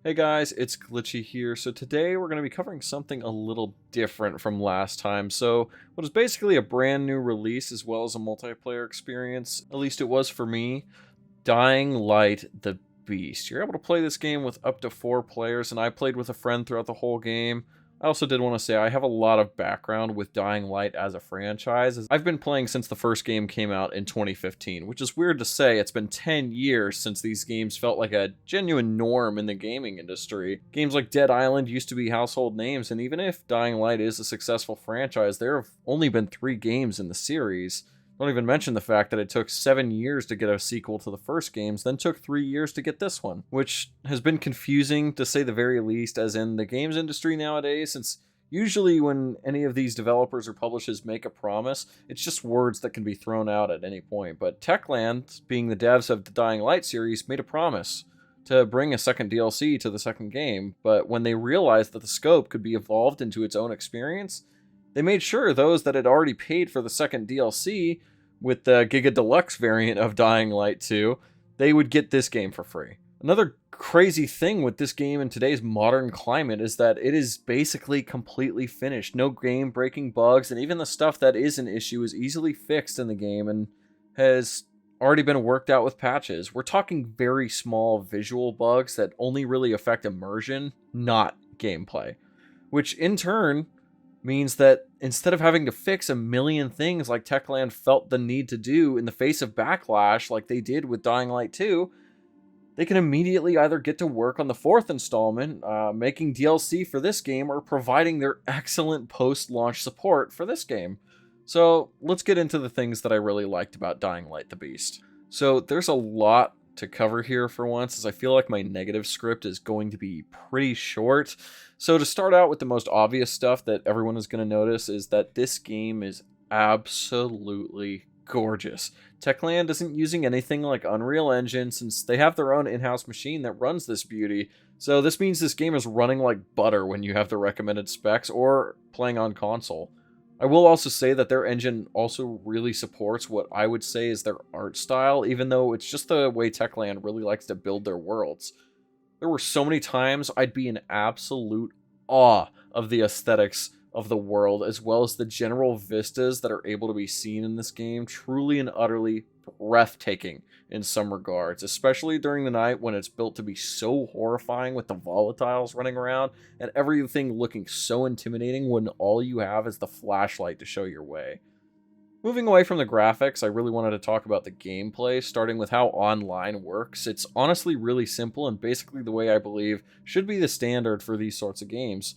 Hey guys, it's Glitchy here. So today we're going to be covering something a little different from last time. So what is basically a brand new release as well as a multiplayer experience, at least it was for me, Dying Light the Beast. You're able to play this game with up to 4 players, and I played with a friend throughout the whole game. I also did want to say I have a lot of background with Dying Light as a franchise. As I've been playing since the first game came out in 2015, which is weird to say. It's been 10 years since these games felt like a genuine norm in the gaming industry. Games like Dead Island used to be household names, and even if Dying Light is a successful franchise, there have only been 3 games in the series. Don't even mention the fact that it took 7 years to get a sequel to the first games, then took 3 years to get this one, which has been confusing to say the very least, as in the games industry nowadays, since usually when any of these developers or publishers make a promise, it's just words that can be thrown out at any point. But Techland, being the devs of the Dying Light series, made a promise to bring a second DLC to the second game, but when they realized that the scope could be evolved into its own experience, they made sure those that had already paid for the second DLC with the Giga Deluxe variant of Dying Light 2, they would get this game for free. Another crazy thing with this game in today's modern climate is that it is basically completely finished. No game-breaking bugs, and even the stuff that is an issue is easily fixed in the game and has already been worked out with patches. We're talking very small visual bugs that only really affect immersion, not gameplay, which in turn means that instead of having to fix a million things like Techland felt the need to do in the face of backlash like they did with Dying Light 2, they can immediately either get to work on the 4th installment, making DLC for this game, or providing their excellent post-launch support for this game. So let's get into the things that I really liked about Dying Light the Beast. So there's a lot to cover here for once, as I feel like my negative script is going to be pretty short. So to start out with, the most obvious stuff that everyone is going to notice is that this game is absolutely gorgeous. Techland isn't using anything like Unreal Engine, since they have their own in-house machine that runs this beauty. So this means this game is running like butter when you have the recommended specs or playing on console. I will also say that their engine also really supports what I would say is their art style, even though it's just the way Techland really likes to build their worlds. There were so many times I'd be in absolute awe of the aesthetics of the world, as well as the general vistas that are able to be seen in this game. Truly and utterly breathtaking in some regards, especially during the night when it's built to be so horrifying with the volatiles running around and everything looking so intimidating when all you have is the flashlight to show your way. Moving away from the graphics, I really wanted to talk about the gameplay, starting with how online works. It's honestly really simple and basically the way I believe should be the standard for these sorts of games.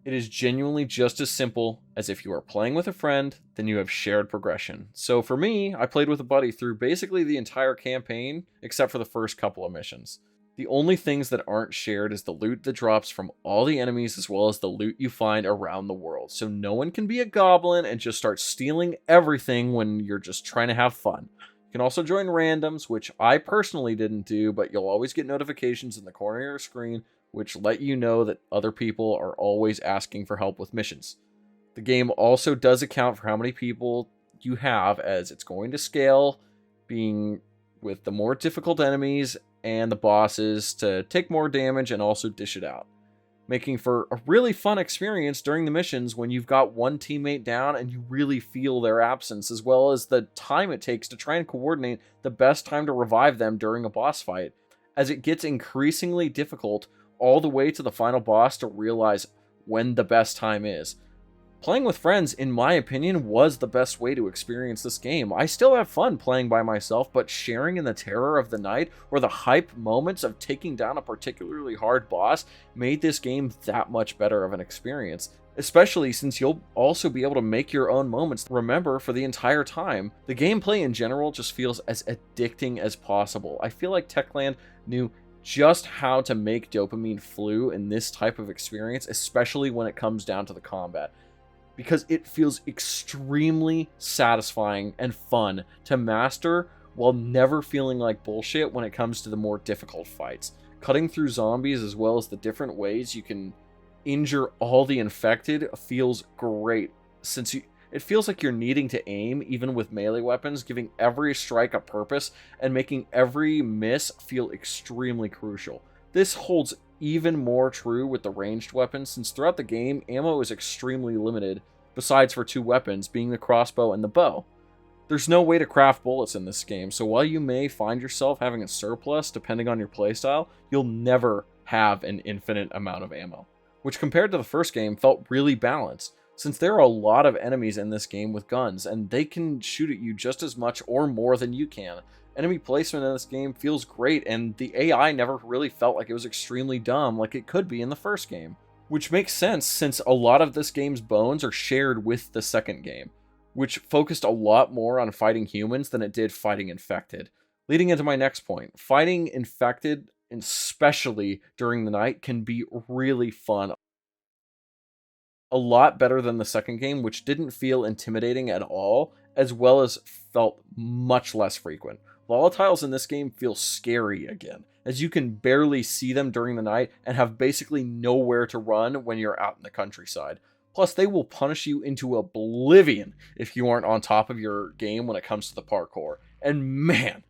It is genuinely just as simple as if you are playing with a friend, then you have shared progression. So for me, I played with a buddy through basically the entire campaign, except for the first couple of missions. The only things that aren't shared is the loot that drops from all the enemies, as well as the loot you find around the world. So no one can be a goblin and just start stealing everything when you're just trying to have fun. You can also join randoms, which I personally didn't do, but you'll always get notifications in the corner of your screen which let you know that other people are always asking for help with missions. The game also does account for how many people you have, as it's going to scale, being with the more difficult enemies and the bosses to take more damage and also dish it out, making for a really fun experience during the missions when you've got one teammate down and you really feel their absence, as well as the time it takes to try and coordinate the best time to revive them during a boss fight, as it gets increasingly difficult all the way to the final boss to realize when the best time is. Playing with friends, in my opinion, was the best way to experience this game. I still have fun playing by myself, but sharing in the terror of the night or the hype moments of taking down a particularly hard boss made this game that much better of an experience. Especially since you'll also be able to make your own moments to remember for the entire time. The gameplay in general just feels as addicting as possible. I feel like Techland knew just how to make dopamine flew in this type of experience, especially when it comes down to the combat, because it feels extremely satisfying and fun to master while never feeling like bullshit when it comes to the more difficult fights. Cutting through zombies, as well as the different ways you can injure all the infected, feels great, since it feels like you're needing to aim even with melee weapons, giving every strike a purpose and making every miss feel extremely crucial. This holds even more true with the ranged weapons, since throughout the game, ammo is extremely limited, besides for 2 weapons, being the crossbow and the bow. There's no way to craft bullets in this game, so while you may find yourself having a surplus depending on your playstyle, you'll never have an infinite amount of ammo, which compared to the first game felt really balanced, since there are a lot of enemies in this game with guns, and they can shoot at you just as much or more than you can. Enemy placement in this game feels great, and the AI never really felt like it was extremely dumb like it could be in the first game, which makes sense since a lot of this game's bones are shared with the second game, which focused a lot more on fighting humans than it did fighting infected. Leading into my next point, fighting infected, especially during the night, can be really fun. A lot better than the second game, which didn't feel intimidating at all, as well as felt much less frequent. Volatiles in this game feel scary again, as you can barely see them during the night and have basically nowhere to run when you're out in the countryside. Plus, they will punish you into oblivion if you aren't on top of your game when it comes to the parkour. And man,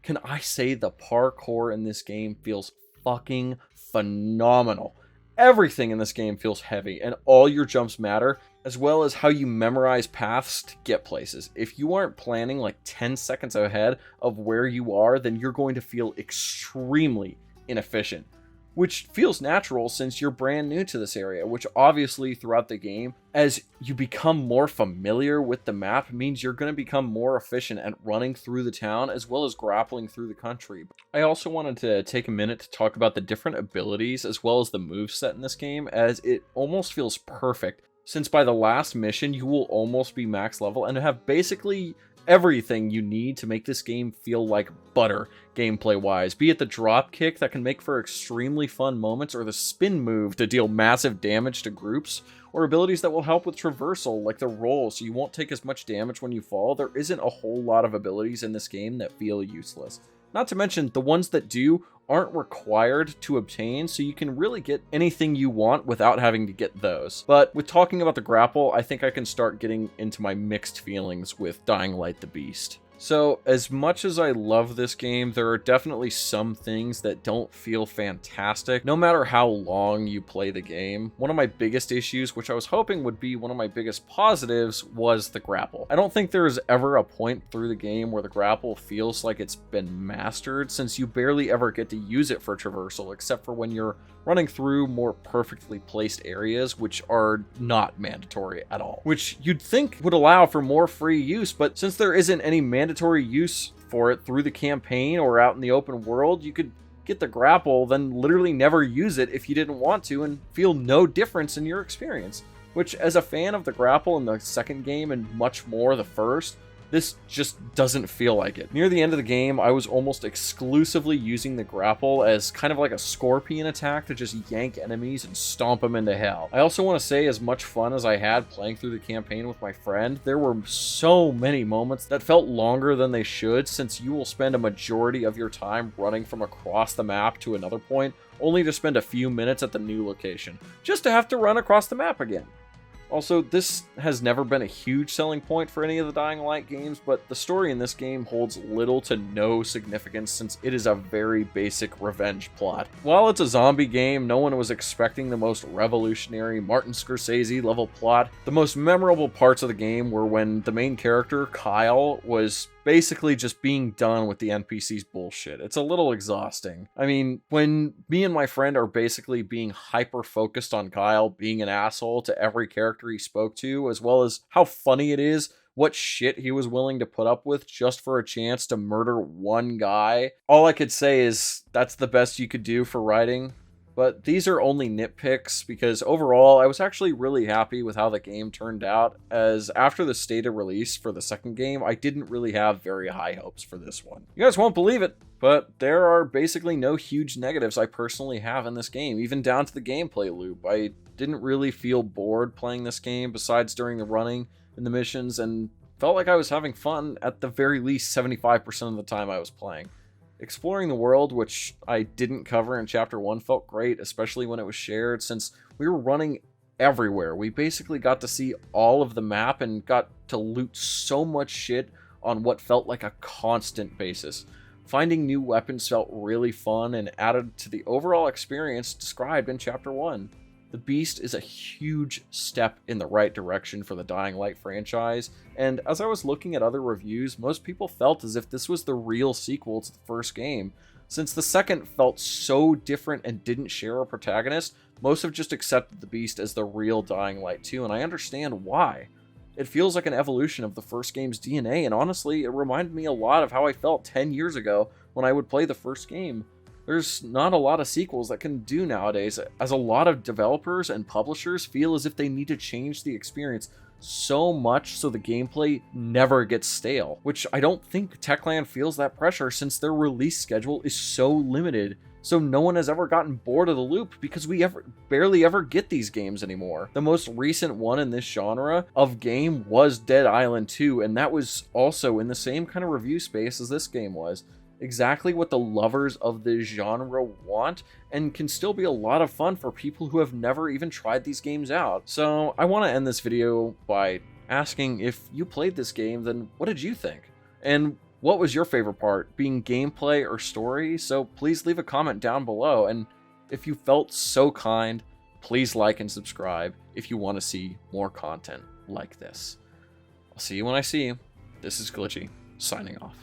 can I say the parkour in this game feels fucking phenomenal. Everything in this game feels heavy, and all your jumps matter, as well as how you memorize paths to get places. If you aren't planning like 10 seconds ahead of where you are, then you're going to feel extremely inefficient, which feels natural since you're brand new to this area, which obviously throughout the game, as you become more familiar with the map, means you're going to become more efficient at running through the town as well as grappling through the country. I also wanted to take a minute to talk about the different abilities as well as the moveset in this game, as it almost feels perfect, since by the last mission you will almost be max level and have basically everything you need to make this game feel like butter gameplay wise, be it the drop kick that can make for extremely fun moments, or the spin move to deal massive damage to groups, or abilities that will help with traversal like the roll so you won't take as much damage when you fall. There isn't a whole lot of abilities in this game that feel useless. Not to mention, the ones that do aren't required to obtain, so you can really get anything you want without having to get those. But with talking about the grapple, I think I can start getting into my mixed feelings with Dying Light the Beast. So, as much as I love this game, there are definitely some things that don't feel fantastic, no matter how long you play the game. One of my biggest issues, which I was hoping would be one of my biggest positives, was the grapple. I don't think there is ever a point through the game where the grapple feels like it's been mastered, since you barely ever get to use it for traversal, except for when you're running through more perfectly placed areas, which are not mandatory at all, which you'd think would allow for more free use, but since there isn't any mandatory use for it through the campaign or out in the open world, you could get the grapple, then literally never use it if you didn't want to and feel no difference in your experience, which as a fan of the grapple in the second game and much more the first, this just doesn't feel like it. Near the end of the game, I was almost exclusively using the grapple as kind of like a scorpion attack to just yank enemies and stomp them into hell. I also want to say, as much fun as I had playing through the campaign with my friend, there were so many moments that felt longer than they should, since you will spend a majority of your time running from across the map to another point, only to spend a few minutes at the new location, just to have to run across the map again. Also, this has never been a huge selling point for any of the Dying Light games, but the story in this game holds little to no significance since it is a very basic revenge plot. While it's a zombie game, no one was expecting the most revolutionary Martin Scorsese level plot. The most memorable parts of the game were when the main character, Kyle, was basically just being done with the NPC's bullshit. It's a little exhausting. I mean, when me and my friend are basically being hyper-focused on Kyle being an asshole to every character he spoke to, as well as how funny it is what shit he was willing to put up with just for a chance to murder one guy, all I could say is that's the best you could do for writing. But these are only nitpicks, because overall, I was actually really happy with how the game turned out, as after the stated release for the second game, I didn't really have very high hopes for this one. You guys won't believe it, but there are basically no huge negatives I personally have in this game, even down to the gameplay loop. I didn't really feel bored playing this game, besides during the running and the missions, and felt like I was having fun at the very least 75% of the time I was playing. Exploring the world, which I didn't cover in Chapter 1, felt great, especially when it was shared, since we were running everywhere. We basically got to see all of the map and got to loot so much shit on what felt like a constant basis. Finding new weapons felt really fun and added to the overall experience described in Chapter 1. The Beast is a huge step in the right direction for the Dying Light franchise, and as I was looking at other reviews, most people felt as if this was the real sequel to the first game. Since the second felt so different and didn't share a protagonist, most have just accepted the Beast as the real Dying Light 2, and I understand why. It feels like an evolution of the first game's DNA, and honestly, it reminded me a lot of how I felt 10 years ago when I would play the first game. There's not a lot of sequels that can do nowadays, as a lot of developers and publishers feel as if they need to change the experience so much so the gameplay never gets stale, which I don't think Techland feels that pressure since their release schedule is so limited. So no one has ever gotten bored of the loop because we barely ever get these games anymore. The most recent one in this genre of game was Dead Island 2, and that was also in the same kind of review space as this game was. Exactly what the lovers of this genre want, and can still be a lot of fun for people who have never even tried these games out. So I want to end this video by asking, if you played this game, then what did you think? And what was your favorite part, being gameplay or story? So please leave a comment down below, and if you felt so kind, please like and subscribe if you want to see more content like this. I'll see you when I see you. This is Glitchy, signing off.